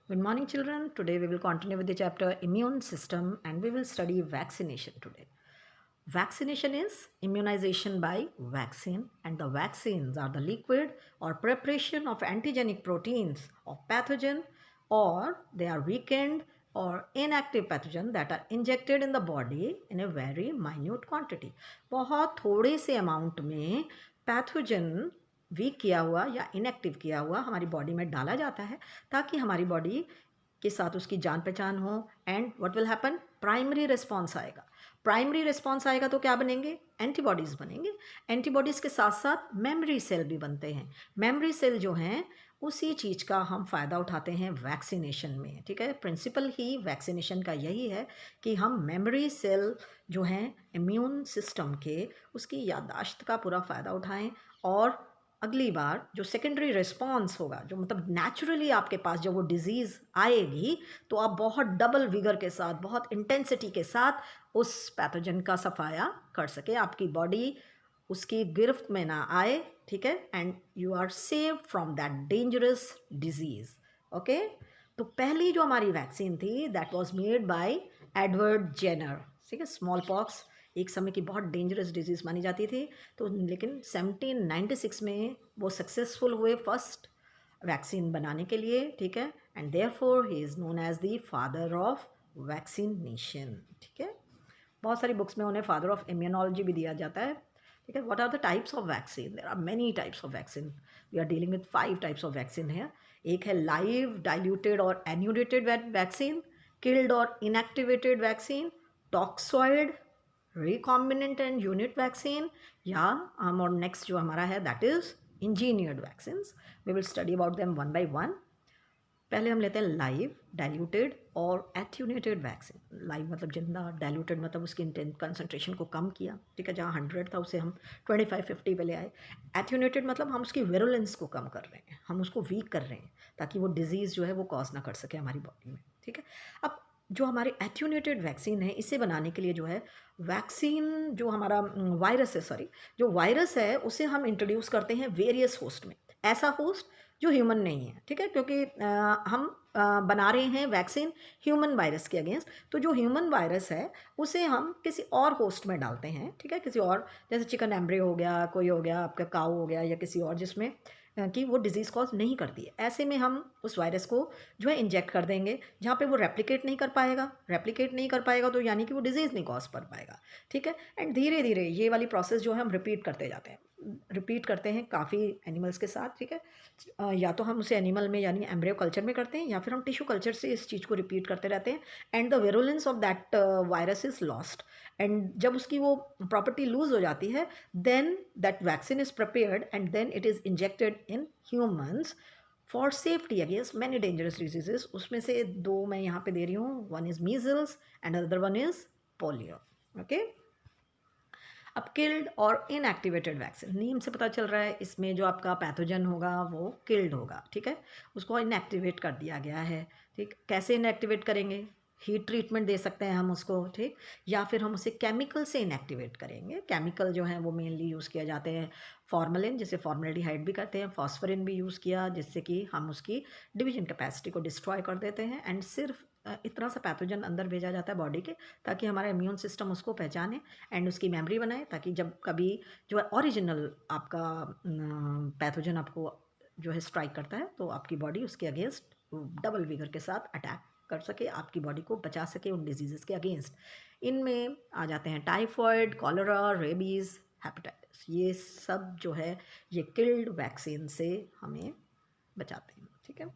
Good morning, children. Today we will continue with the chapter Immune System and we will study vaccination today. Vaccination is immunization by vaccine, and the vaccines are the liquid or preparation of antigenic proteins of pathogen, or they are weakened or inactive pathogen that are injected in the body in a very minute quantity. बहुत थोड़े से amount में pathogen week किया हुआ या inactive किया हुआ हमारी बॉडी में डाला जाता है ताकि हमारी बॉडी के साथ उसकी जान पहचान हो and what will happen, primary response आएगा। प्राइमरी रिस्पॉन्स आएगा तो क्या बनेंगे? एंटीबॉडीज़ बनेंगे। एंटीबॉडीज़ के साथ साथ मेमोरी सेल भी बनते हैं। मेमोरी सेल जो हैं उसी चीज़ का हम फ़ायदा उठाते हैं वैक्सीनेशन में। ठीक है, प्रिंसिपल ही वैक्सीनेशन का यही है कि हम मेमोरी सेल जो हैं इम्यून सिस्टम के, उसकी याददाश्त का पूरा फ़ायदा उठाएं और अगली बार जो सेकेंडरी रिस्पॉन्स होगा, जो मतलब नेचुरली आपके पास जब वो डिज़ीज़ आएगी तो आप बहुत डबल विगर के साथ, बहुत इंटेंसिटी के साथ उस पैथोजन का सफाया कर सके, आपकी बॉडी उसकी गिरफ्त में ना आए। ठीक है, and you are save from that dangerous disease. Okay, तो पहली जो हमारी वैक्सीन थी that was made by Edward Jenner. ठीक है, स्मॉल पॉक्स एक समय की बहुत डेंजरस डिजीज़ मानी जाती थी, तो लेकिन 1796 में वो सक्सेसफुल हुए फर्स्ट वैक्सीन बनाने के लिए। ठीक है, and therefore he is known as the father of vaccination. ठीक है, बहुत सारी बुक्स में उन्हें फादर ऑफ इम्यूनोलॉजी भी दिया जाता है। ठीक है, what are the types of vaccine? There are many types of vaccine. We are dealing with 5 types of vaccine है। एक है लाइव, डाइल्यूटेड और एन्यूडेटेड वैक्सीन, किल्ड और inactivated vaccine, toxoid, recombinant and unit vaccine, या हम और next जो हमारा है that is engineered vaccine. We will study about them one by one. पहले हम लेते हैं लाइव, डाइल्यूटेड और एथ्यूनेटेड वैक्सीन। लाइव मतलब जिंदा, डाइल्यूटेड मतलब उसकी कंसनट्रेशन को कम किया। ठीक है, जहाँ 100 था उसे हम 25-50 पे ले आए। एथ्यूनेटेड मतलब हम उसकी वेरुलेंस को कम कर रहे हैं, हम उसको वीक कर रहे हैं ताकि वो डिजीज़ जो है वो कॉज ना कर सके हमारी बॉडी में। ठीक है, अब जो हमारे एथ्यूनेटेड वैक्सीन है इसे बनाने के लिए जो है वैक्सीन, जो हमारा वायरस है, सॉरी, जो वायरस है उसे हम इंट्रोड्यूस करते हैं वेरियस होस्ट में। ऐसा होस्ट जो ह्यूमन नहीं है। ठीक है, क्योंकि हम बना रहे हैं वैक्सीन ह्यूमन वायरस के अगेंस्ट, तो जो ह्यूमन वायरस है उसे हम किसी और होस्ट में डालते हैं। ठीक है, किसी और, जैसे चिकन एम्ब्रियो हो गया, कोई हो गया आपका काऊ हो गया, या किसी और जिसमें कि वो डिजीज़ कॉज नहीं करती है। ऐसे में हम उस वायरस को जो है इंजेक्ट कर देंगे जहाँ पे वो रेप्लिकेट नहीं कर पाएगा। रेप्लिकेट नहीं कर पाएगा तो यानी कि वो डिजीज़ नहीं कॉज कर पाएगा। ठीक है, एंड धीरे धीरे ये वाली प्रोसेस जो है हम रिपीट करते जाते हैं, रिपीट करते हैं काफ़ी एनिमल्स के साथ। ठीक है, या तो हम उसे एनिमल में यानी एम्ब्रियो कल्चर में करते हैं या फिर हम टिश्यू कल्चर से इस चीज़ को रिपीट करते रहते हैं, and the virulence of that virus is lost. And जब उसकी वो प्रॉपर्टी लूज हो जाती है, then that vaccine is prepared and then it is injected in humans for safety against many dangerous diseases. उसमें से 2 मैं यहाँ पे दे रही हूँ, one is measles and other one is polio. Okay, अब किल्ड और इनएक्टिवेटेड वैक्सीन, नेम से पता चल रहा है इसमें जो आपका पैथोजन होगा वो किल्ड होगा। ठीक है, उसको इनएक्टिवेट कर दिया गया है। ठीक, कैसे इनएक्टिवेट करेंगे? हीट ट्रीटमेंट दे सकते हैं हम उसको। ठीक, या फिर हम उसे केमिकल से इनएक्टिवेट करेंगे। केमिकल जो हैं वो मेनली यूज़ किया जाते हैं फॉर्मलिन, जिसे फॉर्मल्डिहाइड भी कहते हैं, फॉस्फरिन भी यूज़ किया, जिससे कि हम उसकी डिवीजन कैपेसिटी को डिस्ट्रॉय कर देते हैं, एंड सिर्फ इतना सा पैथोजन अंदर भेजा जाता है बॉडी के ताकि हमारा इम्यून सिस्टम उसको पहचाने एंड उसकी मेमोरी बनाए, ताकि जब कभी जो है ओरिजिनल आपका पैथोजन आपको जो है स्ट्राइक करता है तो आपकी बॉडी उसके अगेंस्ट डबल विगर के साथ अटैक कर सके, आपकी बॉडी को बचा सके उन डिजीज़ के अगेंस्ट। इनमें आ जाते हैं टाइफॉइड, कॉलरा, रेबीज़, हेपेटाइटिस। ये सब जो है ये किल्ड वैक्सीन से हमें बचाते हैं। ठीक है,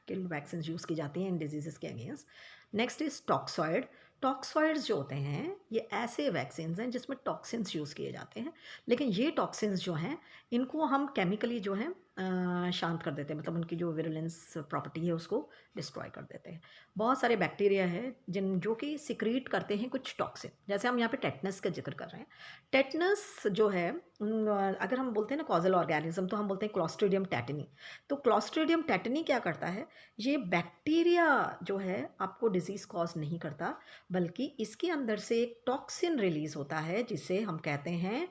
किल्ड वैक्सीन यूज़ की जाती हैं इन डिजीज़ के against. Next is toxoid. Toxoids जो होते हैं ये ऐसे वैक्सीन्स हैं जिसमें टॉक्सिन्स यूज़ किए जाते हैं, लेकिन ये टॉक्सिन्स जो हैं इनको हम केमिकली जो है शांत कर देते हैं, मतलब उनकी जो विरुलेंस प्रॉपर्टी है उसको डिस्ट्रॉय कर देते हैं। बहुत सारे बैक्टीरिया हैं जो कि सिक्रीट करते हैं कुछ टॉक्सिन, जैसे हम यहाँ पे टेटनस का जिक्र कर रहे हैं। टेटनस जो है अगर हम बोलते हैं ना कॉजल ऑर्गेनिज्म, तो हम बोलते हैं क्लॉस्ट्रीडियम टेटनी। तो क्लॉस्ट्रीडियम टेटनी क्या करता है? ये बैक्टीरिया जो है आपको डिजीज़ कॉज नहीं करता, बल्कि इसके अंदर से एक टॉक्सिन रिलीज होता है जिसे हम कहते हैं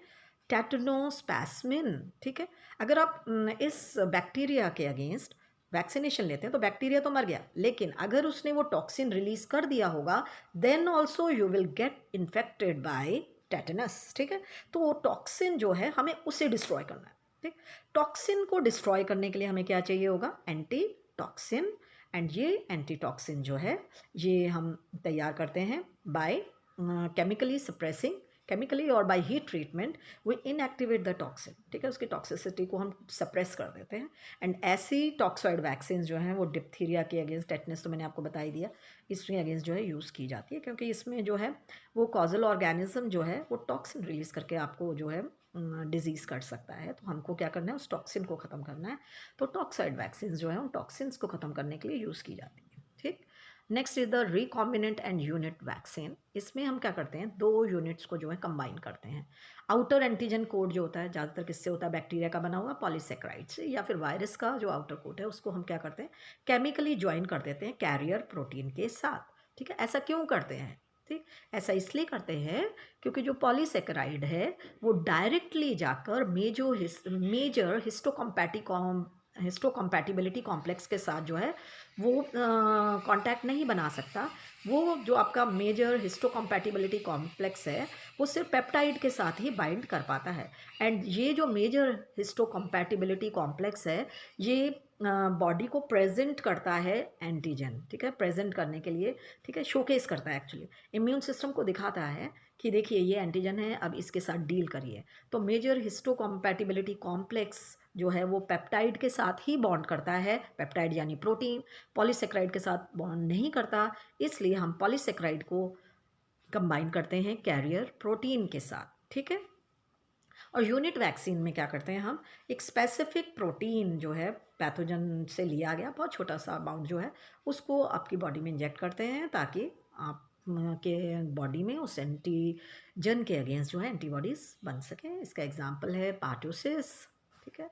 टेटनोस्पैस्मिन। ठीक है, अगर आप इस बैक्टीरिया के अगेंस्ट वैक्सीनेशन लेते हैं तो बैक्टीरिया तो मर गया, लेकिन अगर उसने वो टॉक्सिन रिलीज कर दिया होगा then also you will get infected by tetanus. ठीक है, तो वो टॉक्सिन जो है हमें उसे डिस्ट्रॉय करना है। ठीक, टॉक्सिन को डिस्ट्रॉय करने के लिए हमें क्या चाहिए होगा, एंटी टॉक्सिन। एंड ये एंटी टॉक्सिन जो है ये हम तैयार करते हैं बाय केमिकली सप्रेसिंग, केमिकली और by heat treatment we inactivate the toxin. ठीक है, उसकी टॉक्सिसिटी को हम सप्रेस कर देते हैं। एंड ऐसी टॉक्सॉइड वैक्सीन जो हैं वो डिप्थीरिया के अगेंस्ट, टेटनस तो मैंने आपको बता ही दिया, इसके अगेंस्ट जो है यूज़ की जाती है, क्योंकि इसमें जो है वो कॉजल ऑर्गेनिज्म जो है वो टॉक्सिन रिलीज़ करके आपको जो है डिजीज़ कर सकता है। तो हमको क्या करना है, उस टॉक्सिन को ख़त्म करना है। तो टॉक्साइड वैक्सीन जो है उन टॉक्सिन्स को ख़त्म करने के लिए यूज़ की जाती है। ठीक, next is the recombinant and unit vaccine. इसमें हम क्या करते हैं, दो यूनिट्स को जो है कंबाइन करते हैं। आउटर एंटीजन कोड जो होता है ज़्यादातर किससे होता है, बैक्टीरिया का बना हुआ पॉलीसेक्राइड से, या फिर वायरस का जो आउटर कोट है उसको हम क्या करते हैं, केमिकली ज्वाइन कर देते हैं कैरियर प्रोटीन के साथ। ठीक है, ऐसा क्यों करते हैं, ठीक, ऐसा इसलिए करते हैं क्योंकि जो पॉलीसेक्राइड है वो डायरेक्टली जाकर मेजर हिस्टोकम्पैटिबिलिटी कॉम्प्लेक्स के साथ जो है वो कांटेक्ट नहीं बना सकता। वो जो आपका मेजर हिस्टोकम्पैटिबिलिटी कॉम्प्लेक्स है वो सिर्फ पेप्टाइड के साथ ही बाइंड कर पाता है। एंड ये जो मेजर हिस्टोकम्पैटिबिलिटी कॉम्प्लेक्स है ये बॉडी को प्रेजेंट करता है एंटीजन। ठीक है, प्रेजेंट करने के लिए, ठीक है, शोकेस करता है एक्चुअली, इम्यून सिस्टम को दिखाता है कि देखिए ये एंटीजन है, अब इसके साथ डील करिए। तो मेजर हिस्टोकम्पैटिबिलिटी कॉम्प्लेक्स जो है वो पेप्टाइड के साथ ही बॉन्ड करता है, पेप्टाइड यानी प्रोटीन, पॉलीसेक्राइड के साथ बॉन्ड नहीं करता। इसलिए हम पॉलीसेक्राइड को कंबाइन करते हैं कैरियर प्रोटीन के साथ। ठीक है, और यूनिट वैक्सीन में क्या करते हैं, हम एक स्पेसिफिक प्रोटीन जो है पैथोजन से लिया गया बहुत छोटा सा अमाउंट जो है उसको आपकी बॉडी में इंजेक्ट करते हैं ताकि आप के बॉडी में उस एंटीजन के अगेंस्ट जो है एंटीबॉडीज़ बन सकें। इसका एग्जांपल है पार्टोसिस। ठीक है,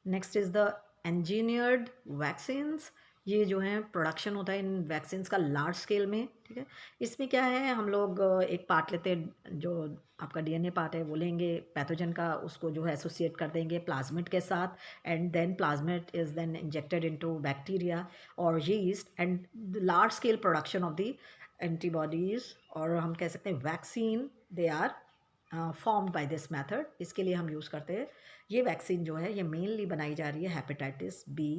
next is the engineered vaccines. ये जो है प्रोडक्शन होता है इन वैक्सीन्स का लार्ज स्केल में। ठीक है, इसमें क्या है, हम लोग एक पार्ट लेते हैं जो आपका डीएनए पार्ट है वो लेंगे पैथोजन का, उसको जो है एसोसिएट कर देंगे प्लाज्मिड के साथ, and then plasmid is then injected into bacteria और yeast and large scale production of the antibodies, और हम कह सकते हैं vaccine they are formed by this method. इसके लिए हम यूज़ करते हैं ये वैक्सीन जो है ये मेनली बनाई जा रही है हेपेटाइटिस बी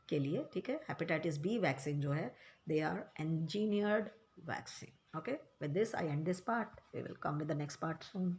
के लिए। ठीक है, हेपेटाइटिस बी वैक्सीन जो है they are engineered vaccine. Okay, with this I end this part. We will come with the next part soon.